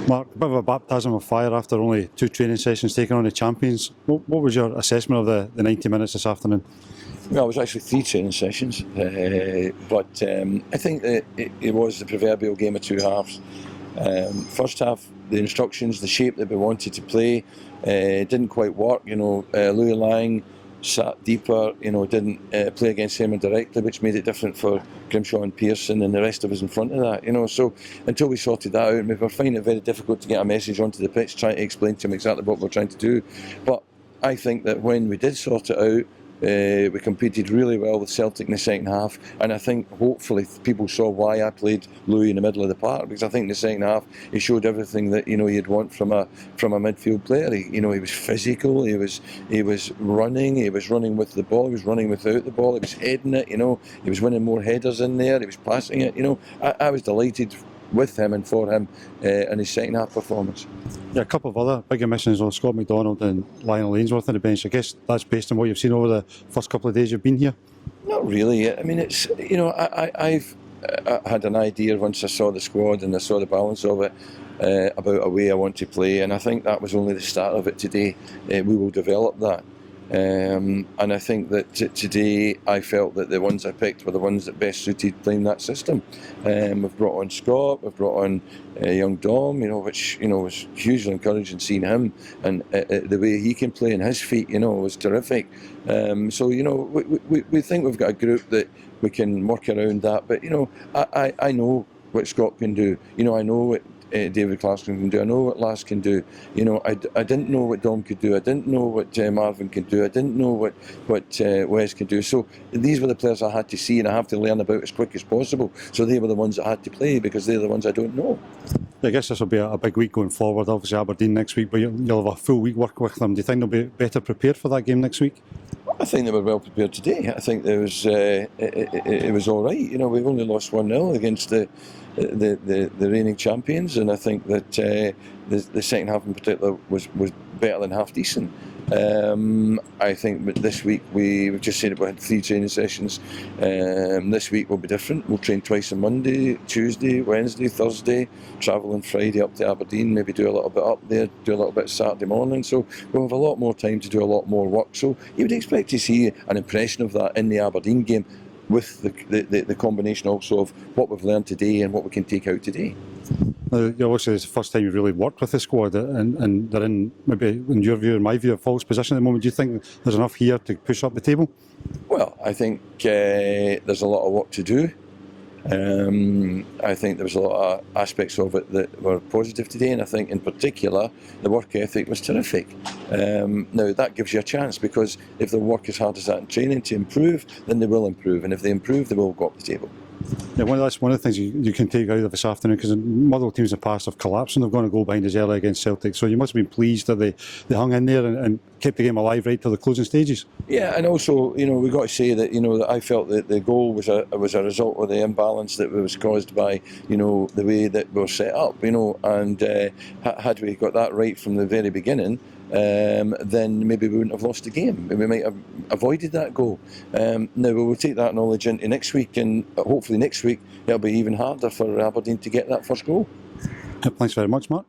Mark, a bit of a baptism of fire after only 2 training sessions taking on the champions. What was your assessment of the 90 minutes this afternoon? Well, it was actually 3 training sessions, but I think that it was the proverbial game of 2 halves. First half, the instructions, the shape that we wanted to play, didn't quite work. Louis Lang sat deeper, didn't play against Seaman directly, which made it different for Grimshaw and Pearson and the rest of us in front of that. So until we sorted that out, we were finding it very difficult to get a message onto the pitch, trying to explain to them exactly what we're trying to do. But I think that when we did sort it out, we competed really well with Celtic in the second half, and I think hopefully people saw why I played Louis in the middle of the park, because I think in the second half he showed everything that you'd want from a midfield player. He was physical, he was running, he was running with the ball, he was running without the ball, he was heading it, he was winning more headers in there, he was passing it. I was delighted with him and for him in his second half performance. Yeah, a couple of other big omissions on Scott McDonald and Lionel Ainsworth on the bench. I guess that's based on what you've seen over the first couple of days you've been here. Not really. I mean, it's I've had an idea once I saw the squad and I saw the balance of it about a way I want to play, and I think that was only the start of it today. We will develop that. And I think that today I felt that the ones I picked were the ones that best suited playing that system. We've brought on Scott, we've brought on young Dom, which was hugely encouraging seeing him, and the way he can play on his feet, was terrific. So we think we've got a group that we can work around that. But I know what Scott can do. I know what David Clarkson can do. I know what Lass can do. I didn't know what Dom could do. I didn't know what Marvin could do. I didn't know what Wes could do. So these were the players I had to see and I have to learn about as quick as possible. So they were the ones that I had to play because they're the ones I don't know. I guess this will be a big week going forward. Obviously Aberdeen next week, but you'll have a full week work with them. Do you think they'll be better prepared for that game next week? I think they were well prepared today. I think it was all right. We've only lost 1-0 against the reigning champions, and I think that the second half in particular was better than half decent. I think this week we've just said we had 3 training sessions. This week will be different. We'll train twice on Monday, Tuesday, Wednesday, Thursday, travel on Friday up to Aberdeen, maybe do a little bit up there, do a little bit Saturday morning. So we'll have a lot more time to do a lot more work. So you would expect to see an impression of that in the Aberdeen game, with the combination also of what we've learned today and what we can take out today. Obviously it's the first time you've really worked with the squad, and they're in, maybe in your view, in my view, a false position at the moment. Do you think there's enough here to push up the table? Well, I think there's a lot of work to do. I think there was a lot of aspects of it that were positive today, and I think in particular the work ethic was terrific. Now that gives you a chance, because if they work as hard as that in training to improve, then they will improve, and if they improve they will go up the table. Yeah, that's one of the things you can take out of this afternoon, because Motherwell teams in the past have collapsed and they've gone to go behind us early against Celtic, so you must have been pleased that they hung in there and kept the game alive right till the closing stages. Yeah, and also we've got to say that that I felt that the goal was a result of the imbalance that was caused by the way that we were set up, and had we got that right from the very beginning, then maybe we wouldn't have lost the game. We might have avoided that goal. Now we will take that knowledge into next week, and hopefully next week it'll be even harder for Aberdeen to get that first goal. Thanks very much, Mark.